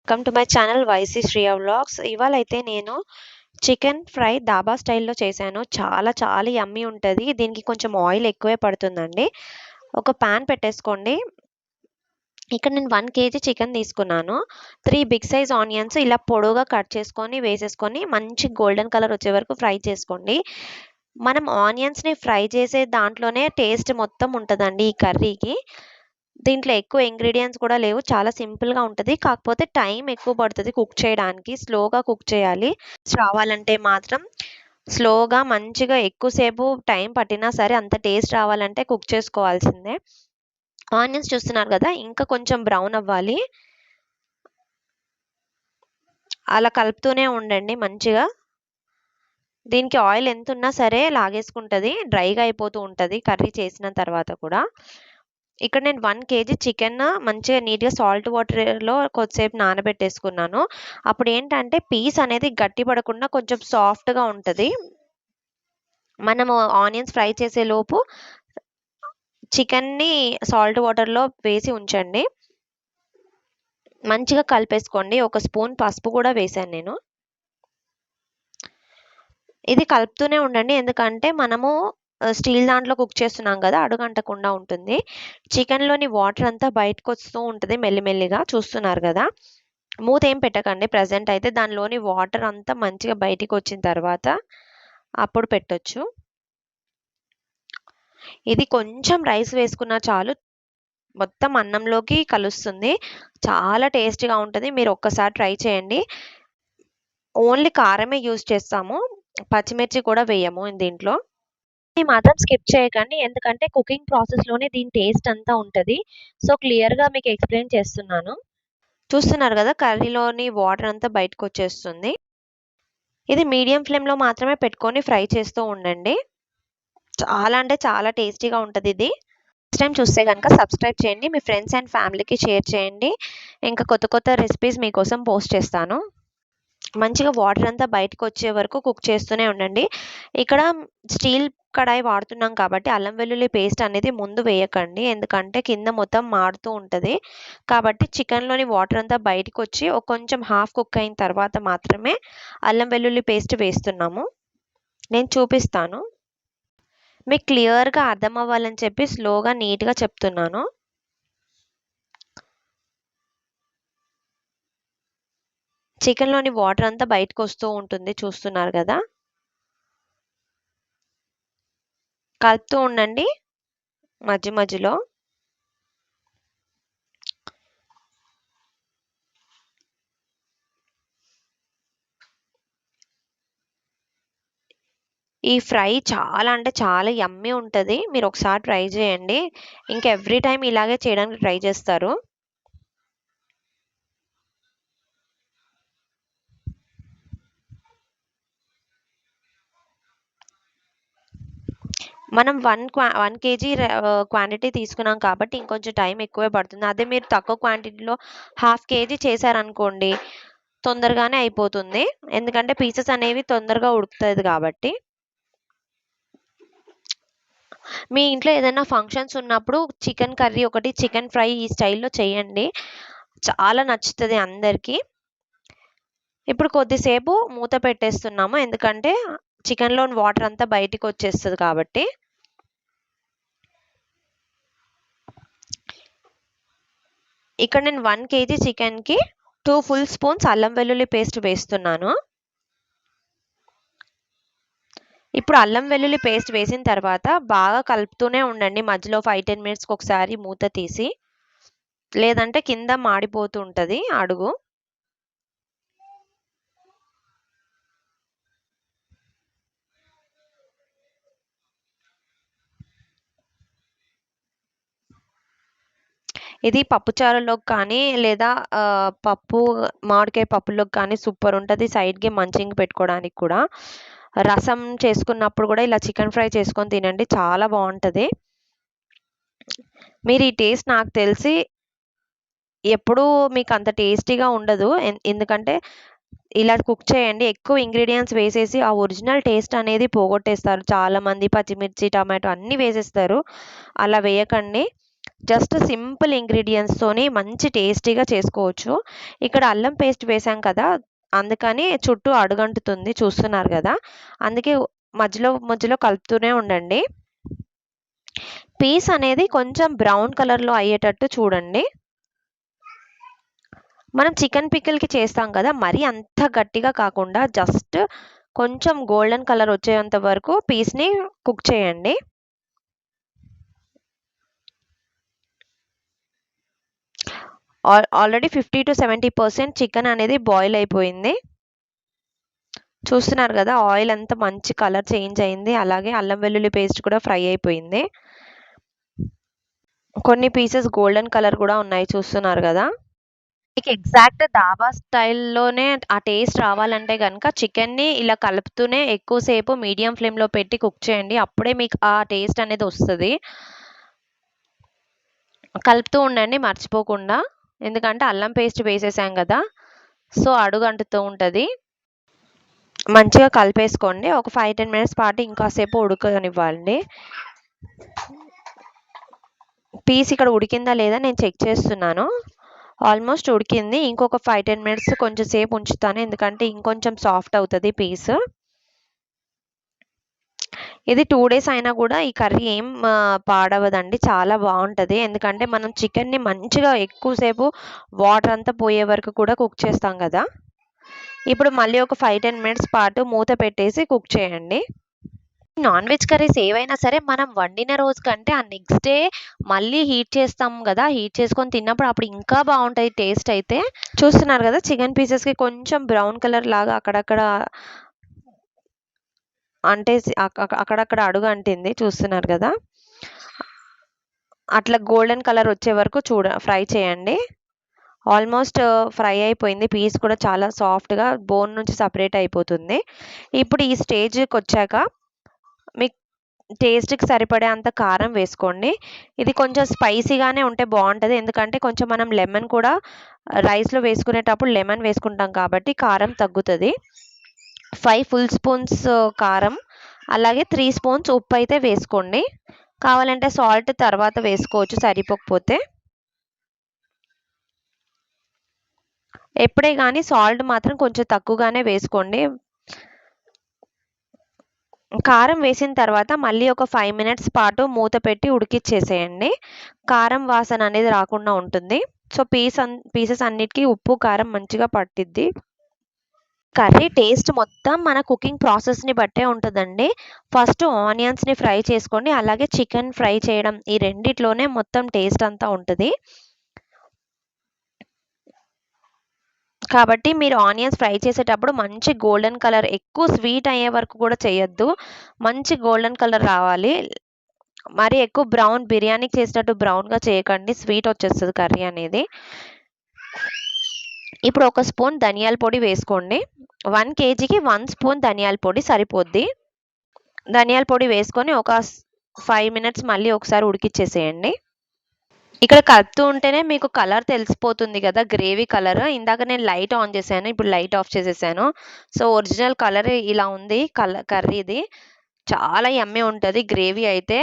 Welcome to my channel వైసీ Sriya vlogs. ఇవాళైతే నేను చికెన్ ఫ్రై డాబా స్టైల్‌లో చేశాను. చాలా చాలా యమ్మీ ఉంటది. దీనికి కొంచెం ఆయిల్ ఎక్కువే పడుతుందండి. ఒక పాన్ పెట్టేసుకోండి. ఇక్కడ నేను 1 కేజీ చికెన్ తీసుకున్నాను. 3 బిగ్ సైజ్ ఆనియన్స్ ఇలా పొడవుగా కట్ చేసుకొని వేసేసుకొని మంచి గోల్డెన్ కలర్ వచ్చే వరకు ఫ్రై చేసుకోండి. మనం ఆనియన్స్‌ని ఫ్రై చేసే దాంట్లోనే టేస్ట్ మొత్తం ఉంటదండి ఈ కర్రీకి. దీంట్లో ఎక్కువ ఇంగ్రీడియెంట్స్ కూడా లేవు. చాలా సింపుల్‌గా ఉంటది. కాకపోతే టైం ఎక్కువ పడతది కుక్ చేయడానికి. స్లోగా కుక్ చేయాలి. రావాలంటే మాత్రం స్లోగా మంచిగా ఎక్కువ సేపు టైం పట్టినా సరే అంత టేస్ట్ రావాలంటే కుక్ చేసుకోవాల్సిందే. ఆనియన్స్ చూస్తున్నారు గదా! ఇంకా కొంచెం బ్రౌన్ అవ్వాలి. అలా కలుపుతూనే ఉండండి మంచిగా. దీనికి ఆయిల్ ఎంతున్నా సరే లాగేసుకుంటది. డ్రైగా అయిపోతూ ఉంటది కర్రీ చేసిన తర్వాత కూడా. ఇక్కడ నేను 1 కేజీ చికెన్ మంచిగా నీట్‌గా సాల్ట్ వాటర్‌లో కొద్దిసేపు నానబెట్టేసుకున్నాను. అప్పుడేంటంటే పీస్ అనేది గట్టి పడకుండా కొంచెం సాఫ్ట్‌గా ఉంటది. మనము ఆనియన్స్ ఫ్రై చేసేలోపు చికెన్‌ని సాల్ట్ వాటర్‌లో వేసి ఉంచండి. మంచిగా కలిపేసుకోండి. ఒక స్పూన్ పసుపు కూడా వేశాను నేను. ఇది కలుపుతూనే ఉండండి. ఎందుకంటే మనము స్టీల్ దాంట్లో కుక్ చేస్తున్నాం గదా! అడుగంటకుండా ఉంటుంది. చికెన్‌లోని వాటర్ అంతా బయటకొస్తూ ఉంటది మెల్లిమెల్లిగా చూస్తున్నారు గదా! మూతేం పెట్టకండి ప్రెజెంట్ అయితే. దానిలోని వాటర్ అంతా మంచిగా బయటికొచ్చిన తర్వాత అప్పుడు పెట్టొచ్చు. ఇది కొంచెం రైస్ వేసుకున్నా చాలు. మొత్తం అన్నంలోకి కలుస్తుంది. చాలా టేస్టీగా ఉంటది. మీరు ఒక్కసారి ట్రై చేయండి. ఓన్లీ కారమే యూజ్ చేస్తాము. పచ్చిమిర్చి కూడా వేయము దీంట్లో. ఇది మాత్రం స్కిప్ చేయకండి. ఎందుకంటే కుకింగ్ ప్రాసెస్‌లోనే దీని టేస్ట్ అంతా ఉంటది. సో, క్లియర్‌గా మీకు ఎక్స్‌ప్లెయిన్ చేస్తున్నాను. చూస్తున్నారు గదా! కర్రీలోని వాటర్ అంతా బయటకొచ్చేస్తుంది. ఇది మీడియం ఫ్లేమ్‌లో మాత్రమే పెట్టుకొని ఫ్రై చేస్తూ ఉండండి. చాలా అంటే చాలా టేస్టీగా ఉంటదిది. ఫస్ట్ టైమ్ చూస్తే గనక సబ్స్క్రైబ్ చేయండి. మీ ఫ్రెండ్స్ అండ్ ఫ్యామిలీకి షేర్ చేయండి. ఇంకా కొత్త కొత్త రెసిపీస్ మీకోసం పోస్ట్ చేస్తాను. మంచిగా వాటర్ అంతా బయటకొచ్చే వరకు కుక్ చేస్తూనే ఉండండి. ఇక్కడ స్టీల్ కడాయి వాడుతున్నాం కాబట్టి అల్లం వెల్లుల్లి పేస్ట్ అనేది ముందు వేయకండి. ఎందుకంటే కింద మొత్తం మాడుతూ ఉంటది. కాబట్టి చికెన్‌లోని వాటర్ అంతా బయటికొచ్చి కొంచెం హాఫ్ కుక్ అయిన తర్వాత మాత్రమే అల్లం వెల్లుల్లి పేస్ట్ వేస్తున్నాము. నేను చూపిస్తాను. మీకు క్లియర్‌గా అర్థం అవ్వాలని చెప్పి స్లోగా నీట్‌గా చెప్తున్నాను. చికెన్‌లోని వాటర్ అంతా బయటకొస్తూ ఉంటుంది చూస్తున్నారు గదా! కలుపుతూ ఉండండి మధ్యలో. ఈ ఫ్రై చాలా అంటే చాలా యమ్మీ ఉంటది. మీరొకసారి ట్రై చేయండి. ఇంకా ఎవ్రీ టైమ్ ఇలాగే చేయడానికి ట్రై చేస్తారు. మనం 1 కేజీ క్వాంటిటీ తీసుకున్నాం కాబట్టి ఇంకొంచెం టైం ఎక్కువే పడుతుంది. అదే మీరు తక్కువ క్వాంటిటీలో హాఫ్ కేజీ చేశారనుకోండి, తొందరగానే అయిపోతుంది. ఎందుకంటే పీసెస్ అనేవి తొందరగా ఉడుకుతది కాబట్టి. మీ ఇంట్లో ఏదైనా ఫంక్షన్స్ ఉన్నప్పుడు చికెన్ కర్రీ ఒకటి, చికెన్ ఫ్రై ఈ స్టైల్‌లో చేయండి. చాలా నచ్చుతది అందరికి. ఇప్పుడు కొద్దిసేపు మూత పెట్టేస్తున్నాము. ఎందుకంటే చికెన్‌లోని వాటర్ అంతా బయటికొచ్చేస్తది కాబట్టి. ఇక్కడ నేను 1 కేజీ చికెన్‌కి 2 ఫుల్ స్పూన్స్ అల్లం వెల్లుల్లి పేస్ట్ వేస్తున్నాను. ఇప్పుడు అల్లం వెల్లుల్లి పేస్ట్ వేసిన తర్వాత బాగా కలుపుతూనే ఉండండి. మధ్యలో 5, 10 మినిట్స్‌కి ఒకసారి మూత తీసి. లేదంటే కింద మాడిపోతూ ఉంటది అడుగు. ఇది పప్పుచారులోకి కానీ లేదా మామిడికాయ పప్పులోకి కానీ సూపర్ ఉంటది. సైడ్‌కి మంచింగ్ పెట్టుకోవడానికి కూడా. రసం చేసుకున్నప్పుడు కూడా ఇలా చికెన్ ఫ్రై చేసుకొని తినండి. చాలా బావుంటది. మీరు ఈ టేస్ట్ నాకు తెలిసి ఎప్పుడూ మీకంత టేస్టీగా ఉండదు. ఎందుకంటే ఇలా కుక్ చేయండి. ఎక్కువ ఇంగ్రీడియెంట్స్ వేసేసి ఆ ఒరిజినల్ టేస్ట్ అనేది పోగొట్టేస్తారు చాలామంది. పచ్చిమిర్చి, టమాటో అన్నీ వేసేస్తారు. అలా వేయకండి. జస్ట్ సింపుల్ ఇంగ్రీడియంట్స్తోని మంచి టేస్టీగా చేసుకోవచ్చు. ఇక్కడ అల్లం పేస్ట్ వేసాం కదా! అందుకని చుట్టూ అడుగంటుతుంది చూస్తున్నారు గదా! అందుకే మధ్యలో మధ్యలో కలుపుతూనే ఉండండి. పీస్ అనేది కొంచెం బ్రౌన్ కలర్‌లో అయ్యేటట్టు చూడండి. మనం చికెన్ పికిల్‌కి చేస్తాం కదా! మరీ అంత గట్టిగా కాకుండా జస్ట్ కొంచెం గోల్డెన్ కలర్ వచ్చేంత వరకు పీస్‌ని కుక్ చేయండి. ఆల్రెడీ 50-70% చికెన్ అనేది బాయిల్ అయిపోయింది. చూస్తున్నారు గదా! ఆయిల్ అంతా మంచి కలర్ చేంజ్ అయింది. అలాగే అల్లం వెల్లుల్లి పేస్ట్ కూడా ఫ్రై అయిపోయింది. కొన్ని పీసెస్ గోల్డెన్ కలర్ కూడా ఉన్నాయి చూస్తున్నారు గదా! మీకు ఎగ్జాక్ట్ ధాబా స్టైల్‌లోనే ఆ టేస్ట్ రావాలంటే గనక చికెన్‌ని ఇలా కలుపుతూనే ఎక్కువ సేపు మీడియం ఫ్లేమ్‌లో పెట్టి కుక్ చేయండి. అప్పుడే మీకు ఆ టేస్ట్ అనేది వస్తది. కలుపుతూ ఉండండి మర్చిపోకుండా. ఎందుకంటే అల్లం పేస్ట్ వేసేసాం గదా! సో, అడుగంటుతూ ఉంటది. మంచిగా కలిపేసుకోండి. ఒక 5-10 మినిట్స్ పాటు ఇంకాసేపు ఉడకనివ్వండి. పీస్ ఇక్కడ ఉడికిందా లేదా నేను చెక్ చేస్తున్నాను. ఆల్మోస్ట్ ఉడికింది. ఇంకొక 5-10 మినిట్స్ కొంచెం సేపు ఉంచుతాను. ఎందుకంటే ఇంకొంచెం సాఫ్ట్ అవుతది పీస్. ఇది 2 డేస్ అయినా గూడా ఈ కర్రీ ఏం పాడవదండి. చాలా బావుంటది. ఎందుకంటే మనం చికెన్‌ని మంచిగా ఎక్కువ సేపు వాటర్ అంతా పోయే వరకు కూడా కుక్ చేస్తాం గదా! ఇప్పుడు మళ్ళీ ఒక 5-10 మినిట్స్ పాటు మూత పెట్టేసి కుక్ చేయండి. నాన్ వెజ్ కర్రీస్ ఏవైనా సరే మనం వండిన రోజు కంటే ఆ నెక్స్ట్ డే మళ్ళీ హీట్ చేస్తాం గదా! హీట్ చేసుకొని తిన్నప్పుడు అప్పుడు ఇంకా బావుంటాయి టేస్ట్ అయితే. చూస్తున్నారు గదా! చికెన్ పీసెస్‌కి కొంచెం బ్రౌన్ కలర్ లాగా అక్కడక్కడ అంటేసి అక్కడక్కడ అడుగు అంటింది చూస్తున్నారు గదా! అట్లా గోల్డెన్ కలర్ వచ్చే వరకు ఫ్రై చేయండి. ఆల్మోస్ట్ ఫ్రై అయిపోయింది. పీస్ కూడా చాలా సాఫ్ట్‌గా బోన్ నుంచి సెపరేట్ అయిపోతుంది. ఇప్పుడు ఈ స్టేజ్‌కొచ్చాక మీకు టేస్ట్‌కి సరిపడే అంత కారం వేసుకోండి. ఇది కొంచెం స్పైసీగానే ఉంటే బావుంటది. ఎందుకంటే కొంచెం మనం లెమన్ కూడా రైస్‌లో వేసుకునేటప్పుడు లెమన్ వేసుకుంటాం కాబట్టి కారం తగ్గుతది. 5 ఫుల్ స్పూన్స్ కారం, అలాగే 3 స్పూన్స్ ఉప్పయితే వేసుకోండి. కావాలంటే సాల్ట్ తర్వాత వేసుకోవచ్చు సరిపోకపోతే. ఎప్పుడే గాని సాల్ట్ మాత్రం కొంచెం తక్కువగానే వేసుకోండి. కారం వేసిన తర్వాత మళ్ళీ ఒక 5 మినిట్స్ పాటు మూత పెట్టి ఉడికిచ్చేసేయండి. కారం వాసన అనేది రాకుండా ఉంటుంది. సో, పీసెస్ అన్నిటికి ఉప్పు, కారం మంచిగా పట్టిద్ది. కర్రీ టేస్ట్ మొత్తం మన కుకింగ్ ప్రాసెస్‌ని బట్టే ఉంటదండి. ఫస్ట్ ఆనియన్స్‌ని ఫ్రై చేసుకోండి. అలాగే చికెన్ ఫ్రై చేయడం ఈ రెండిట్లోనే మొత్తం టేస్ట్ అంతా ఉంటది. కాబట్టి మీరు ఆనియన్స్ ఫ్రై చేసేటప్పుడు మంచి గోల్డెన్ కలర్ ఎక్కువ స్వీట్ అయ్యే వరకు కూడా చేయొద్దు. మంచి గోల్డెన్ కలర్ రావాలి. మరీ ఎక్కువ బిర్యానీకి చేసినట్టు బ్రౌన్‌గా చేయకండి. స్వీట్ వచ్చేస్తది కర్రీ అనేది. ఇప్పుడు ఒక స్పూన్ ధనియాల పొడి వేసుకోండి. 1 కేజీకి 1 స్పూన్ ధనియాల పొడి సరిపోద్ది. ధనియాల పొడి వేసుకొని ఒక 5 మినిట్స్ మళ్ళీ ఒకసారి ఉడికిచ్చేసేయండి. ఇక్కడ కలుపుతూ ఉంటేనే మీకు కలర్ తెలిసిపోతుంది గదా! Gravy colour. ఇందాక నేను లైట్ ఆన్ చేశాను. ఇప్పుడు లైట్ ఆఫ్ చేసేసాను. సో, ఒరిజినల్ కలర్ ఇలా ఉంది కర్రీది. చాలా యమ్మీ ఉంటది గ్రేవీ అయితే.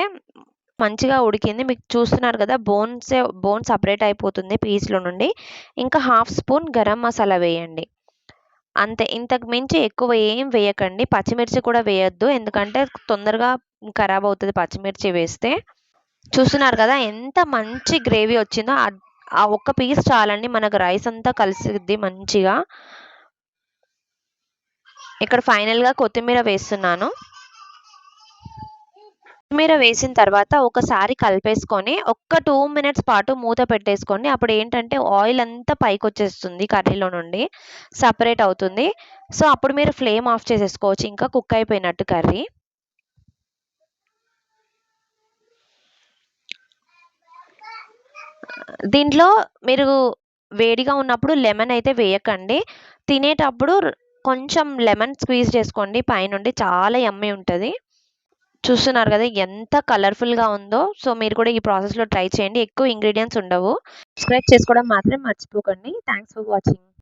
మంచిగా ఉడికింది. మీకు చూస్తున్నారు గదా! బోన్ సెపరేట్ అయిపోతుంది పీస్‌లో నుండి. ఇంకా హాఫ్ స్పూన్ గరం మసాలా వేయండి. అంతే. ఇంతకు మించి ఎక్కువ ఏం వేయకండి. పచ్చిమిర్చి కూడా వేయొద్దు. ఎందుకంటే తొందరగా ఖరాబ్ అవుతది పచ్చిమిర్చి వేస్తే. చూస్తున్నారు కదా! ఎంత మంచి గ్రేవీ వచ్చిందో. ఆ ఒక్క పీస్ చాలండి మనకు రైస్ అంతా కలిసిద్ది మంచిగా. ఇక్కడ ఫైనల్‌గా కొత్తిమీర వేస్తున్నాను. కొత్తిమీర వేసిన తర్వాత ఒకసారి కలిపేసుకొని ఒక్క 2 మినిట్స్ పాటు మూత పెట్టేసుకోండి. అప్పుడేంటంటే ఆయిల్ అంతా పైకొచ్చేస్తుంది కర్రీలో నుండి. సెపరేట్ అవుతుంది. సో, అప్పుడు మీరు ఫ్లేమ్ ఆఫ్ చేసేసుకోవచ్చు. ఇంకా కుక్ అయిపోయినట్టు కర్రీ. దీంట్లో మీరు వేడిగా ఉన్నప్పుడు లెమన్ అయితే వేయకండి. తినేటప్పుడు కొంచెం లెమన్ స్క్వీజ్ చేసుకోండి పైనుండి. చాలా యమ్మీ ఉంటది. చూస్తున్నారు గదా! ఎంత కలర్‌ఫుల్‌గా ఉందో. సో, మీరు కూడా ఈ ప్రాసెస్‌లో ట్రై చేయండి. ఎక్కువ ఇంగ్రీడియెంట్స్ ఉండవు. సబ్స్క్రైబ్ చేసుకోవడం మాత్రం మర్చిపోకండి. Thanks for watching.